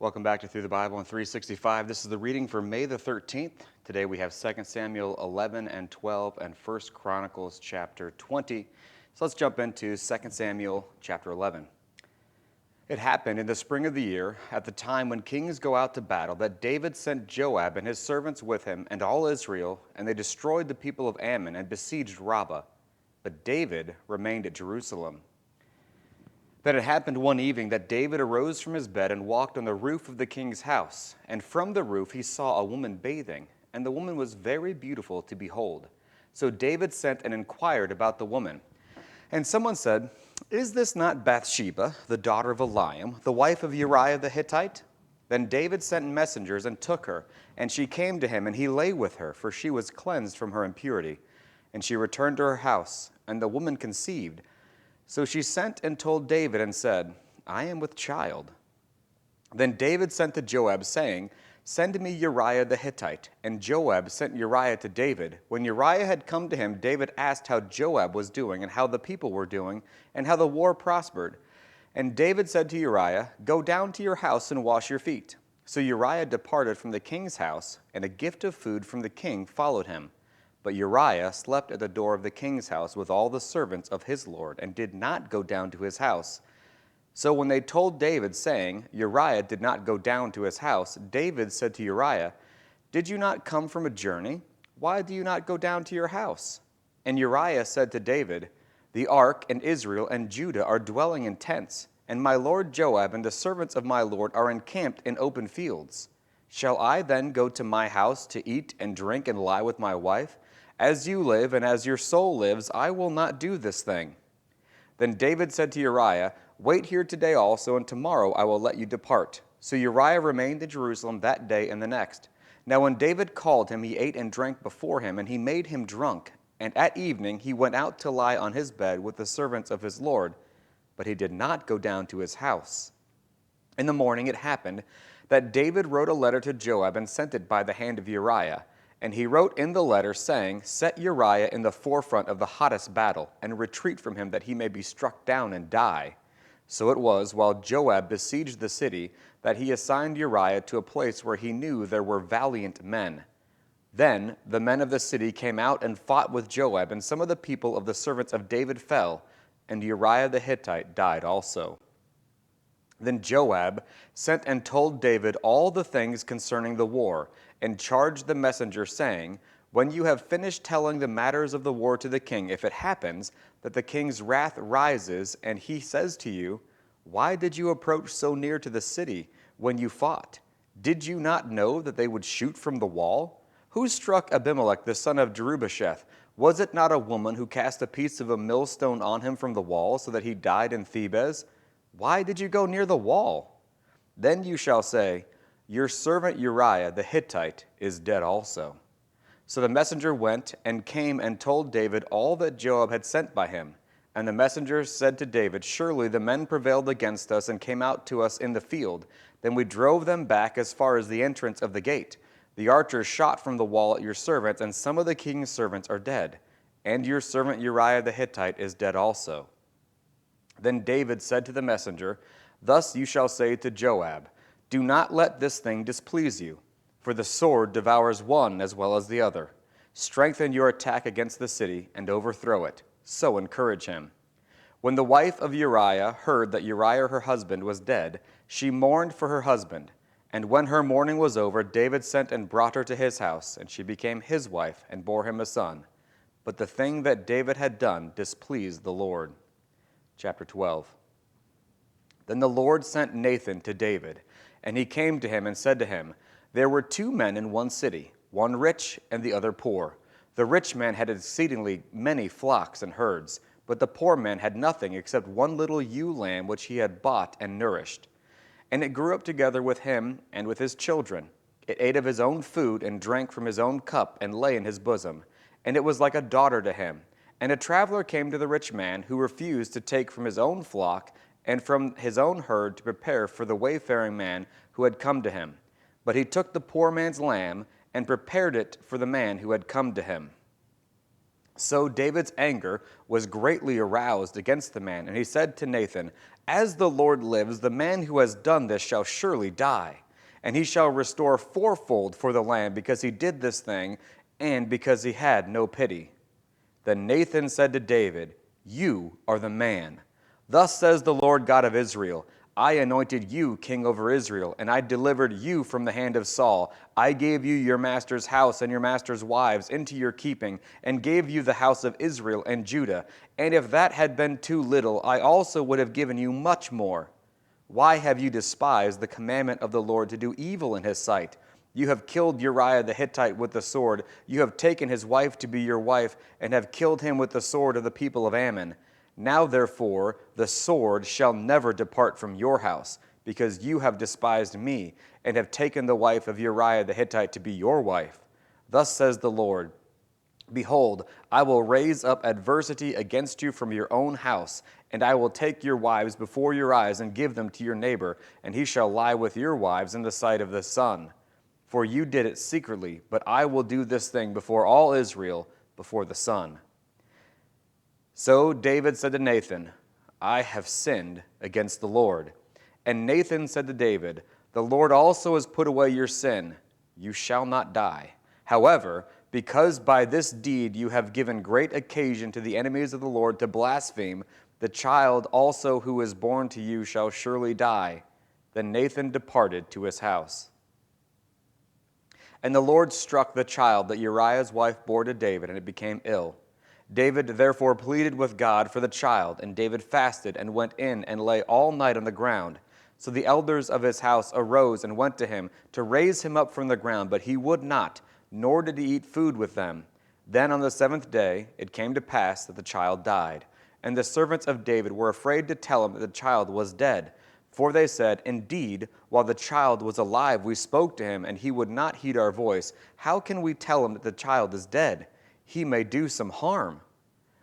Welcome back to Through the Bible in 365. This is the reading for May the 13th. Today we have 2 Samuel 11 and 12 and 1 Chronicles chapter 20. So let's jump into 2 Samuel chapter 11. It happened in the spring of the year, at the time when kings go out to battle, that David sent Joab and his servants with him and all Israel, and they destroyed the people of Ammon and besieged Rabbah. But David remained at Jerusalem. Then it happened one evening that David arose from his bed and walked on the roof of the king's house. And from the roof he saw a woman bathing, and the woman was very beautiful to behold. So David sent and inquired about the woman. And someone said, "Is this not Bathsheba, the daughter of Eliam, the wife of Uriah the Hittite?" Then David sent messengers and took her, and she came to him, and he lay with her, for she was cleansed from her impurity. And she returned to her house, and the woman conceived. So she sent and told David and said, "I am with child." Then David sent to Joab, saying, "Send me Uriah the Hittite." And Joab sent Uriah to David. When Uriah had come to him, David asked how Joab was doing, and how the people were doing, and how the war prospered. And David said to Uriah, "Go down to your house and wash your feet." So Uriah departed from the king's house, and a gift of food from the king followed him. But Uriah slept at the door of the king's house with all the servants of his lord, and did not go down to his house. So when they told David, saying, "Uriah did not go down to his house," David said to Uriah, "Did you not come from a journey? Why do you not go down to your house?" And Uriah said to David, "The ark and Israel and Judah are dwelling in tents, and my lord Joab and the servants of my lord are encamped in open fields. Shall I then go to my house to eat and drink and lie with my wife? As you live and as your soul lives, I will not do this thing." Then David said to Uriah, "Wait here today also, and tomorrow I will let you depart." So Uriah remained in Jerusalem that day and the next. Now when David called him, he ate and drank before him, and he made him drunk. And at evening he went out to lie on his bed with the servants of his lord, but he did not go down to his house. In the morning it happened that David wrote a letter to Joab and sent it by the hand of Uriah. And he wrote in the letter, saying, "Set Uriah in the forefront of the hottest battle, and retreat from him that he may be struck down and die." So it was, while Joab besieged the city, that he assigned Uriah to a place where he knew there were valiant men. Then the men of the city came out and fought with Joab, and some of the people of the servants of David fell, and Uriah the Hittite died also. Then Joab sent and told David all the things concerning the war, and charged the messenger, saying, "When you have finished telling the matters of the war to the king, if it happens that the king's wrath rises, and he says to you, 'Why did you approach so near to the city when you fought? Did you not know that they would shoot from the wall? Who struck Abimelech the son of Jerubbesheth? Was it not a woman who cast a piece of a millstone on him from the wall, so that he died in Thebez? Why did you go near the wall?' Then you shall say, 'Your servant Uriah the Hittite is dead also.'" So the messenger went and came and told David all that Joab had sent by him. And the messenger said to David, "Surely the men prevailed against us and came out to us in the field. Then we drove them back as far as the entrance of the gate. The archers shot from the wall at your servants, and some of the king's servants are dead. And your servant Uriah the Hittite is dead also." Then David said to the messenger, "Thus you shall say to Joab, 'Do not let this thing displease you, for the sword devours one as well as the other. Strengthen your attack against the city and overthrow it. So encourage him.'" When the wife of Uriah heard that Uriah her husband was dead, she mourned for her husband. And when her mourning was over, David sent and brought her to his house, and she became his wife and bore him a son. But the thing that David had done displeased the Lord. Chapter 12. Then the Lord sent Nathan to David, and he came to him and said to him, "There were two men in one city, one rich and the other poor. The rich man had exceedingly many flocks and herds, but the poor man had nothing except one little ewe lamb which he had bought and nourished. And it grew up together with him and with his children. It ate of his own food and drank from his own cup and lay in his bosom, and it was like a daughter to him. And a traveler came to the rich man, who refused to take from his own flock and from his own herd to prepare for the wayfaring man who had come to him. But he took the poor man's lamb and prepared it for the man who had come to him. So David's anger was greatly aroused against the man, and he said to Nathan, "As the Lord lives, the man who has done this shall surely die, and he shall restore fourfold for the land, because he did this thing, and because he had no pity." Then Nathan said to David, "You are the man. Thus says the Lord God of Israel, I anointed you king over Israel, and I delivered you from the hand of Saul. I gave you your master's house and your master's wives into your keeping, and gave you the house of Israel and Judah. And if that had been too little, I also would have given you much more. Why have you despised the commandment of the Lord to do evil in his sight? You have killed Uriah the Hittite with the sword. You have taken his wife to be your wife, and have killed him with the sword of the people of Ammon. Now, therefore, the sword shall never depart from your house, because you have despised me, and have taken the wife of Uriah the Hittite to be your wife. Thus says the Lord, Behold, I will raise up adversity against you from your own house, and I will take your wives before your eyes and give them to your neighbor, and he shall lie with your wives in the sight of the sun. For you did it secretly, but I will do this thing before all Israel, before the sun." So David said to Nathan, "I have sinned against the Lord." And Nathan said to David, "The Lord also has put away your sin. You shall not die. However, because by this deed you have given great occasion to the enemies of the Lord to blaspheme, the child also who is born to you shall surely die." Then Nathan departed to his house. And the Lord struck the child that Uriah's wife bore to David, and it became ill. David therefore pleaded with God for the child, and David fasted and went in and lay all night on the ground. So the elders of his house arose and went to him to raise him up from the ground, but he would not, nor did he eat food with them. Then on the seventh day it came to pass that the child died. And the servants of David were afraid to tell him that the child was dead. For they said, "Indeed, while the child was alive, we spoke to him, and he would not heed our voice. How can we tell him that the child is dead? He may do some harm."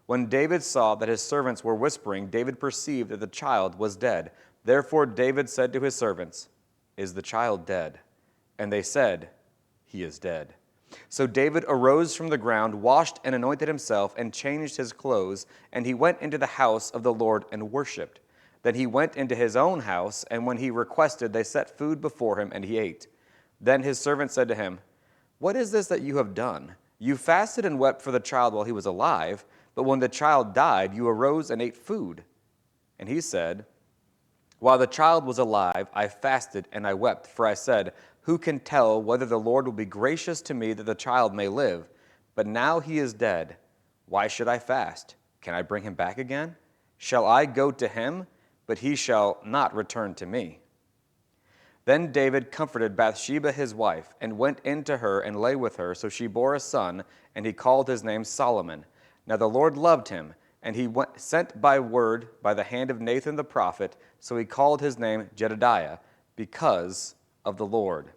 When David saw that his servants were whispering, David perceived that the child was dead. Therefore David said to his servants, "Is the child dead?" And they said, "He is dead." So David arose from the ground, washed and anointed himself, and changed his clothes, and he went into the house of the Lord and worshipped. Then he went into his own house, and when he requested, they set food before him, and he ate. Then his servant said to him, "What is this that you have done? You fasted and wept for the child while he was alive, but when the child died, you arose and ate food." And he said, "While the child was alive, I fasted and I wept, for I said, 'Who can tell whether the Lord will be gracious to me that the child may live?' But now he is dead. Why should I fast? Can I bring him back again? Shall I go to him? But he shall not return to me." Then David comforted Bathsheba his wife, and went in to her and lay with her. So she bore a son, and he called his name Solomon. Now the Lord loved him, and he sent by word by the hand of Nathan the prophet, so he called his name Jedidiah, because of the Lord.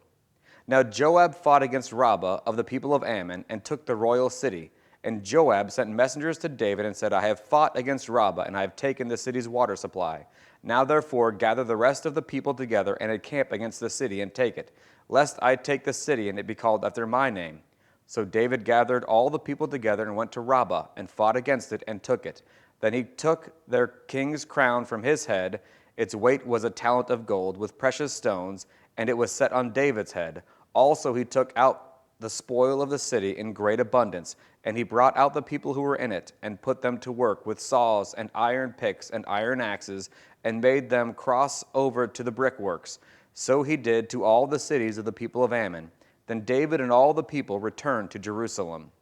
Now Joab fought against Rabbah of the people of Ammon, and took the royal city. And Joab sent messengers to David and said, "I have fought against Rabbah, and I have taken the city's water supply. Now therefore gather the rest of the people together, and encamp against the city, and take it, lest I take the city, and it be called after my name." So David gathered all the people together, and went to Rabbah, and fought against it, and took it. Then he took their king's crown from his head. Its weight was a talent of gold, with precious stones, and it was set on David's head. Also he took out the spoil of the city in great abundance, and he brought out the people who were in it, and put them to work with saws and iron picks and iron axes, and made them cross over to the brickworks. So he did to all the cities of the people of Ammon. Then David and all the people returned to Jerusalem.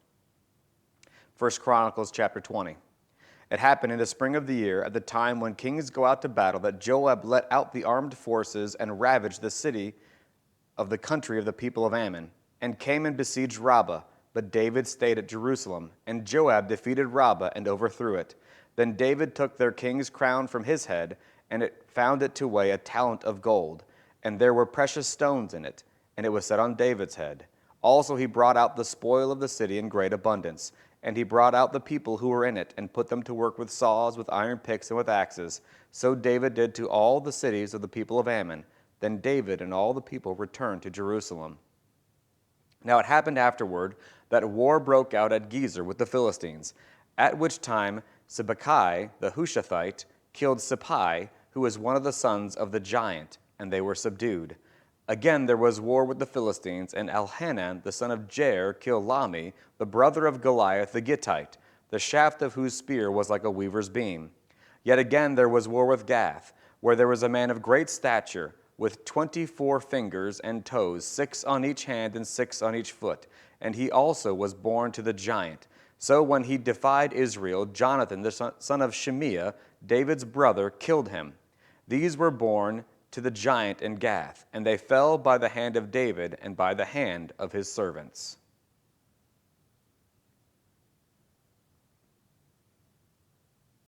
1 Chronicles chapter 20. It happened in the spring of the year, at the time when kings go out to battle, that Joab let out the armed forces and ravaged the city of the country of the people of Ammon, and came and besieged Rabbah. But David stayed at Jerusalem, and Joab defeated Rabbah and overthrew it. Then David took their king's crown from his head, and it found it to weigh a talent of gold, and there were precious stones in it, and it was set on David's head. Also he brought out the spoil of the city in great abundance, and he brought out the people who were in it, and put them to work with saws, with iron picks, and with axes. So David did to all the cities of the people of Ammon. Then David and all the people returned to Jerusalem. Now it happened afterward that war broke out at Gezer with the Philistines, at which time Sibbecai the Hushathite killed Sippai, who was one of the sons of the giant, and they were subdued. Again there was war with the Philistines, and Elhanan the son of Jair killed Lahmi, the brother of Goliath the Gittite, the shaft of whose spear was like a weaver's beam. Yet again there was war with Gath, where there was a man of great stature, with 24 fingers and toes, 6 on each hand and 6 on each foot, and he also was born to the giant. So when he defied Israel, Jonathan the son of Shimea, David's brother, killed him. These were born to the giant in Gath, and they fell by the hand of David and by the hand of his servants.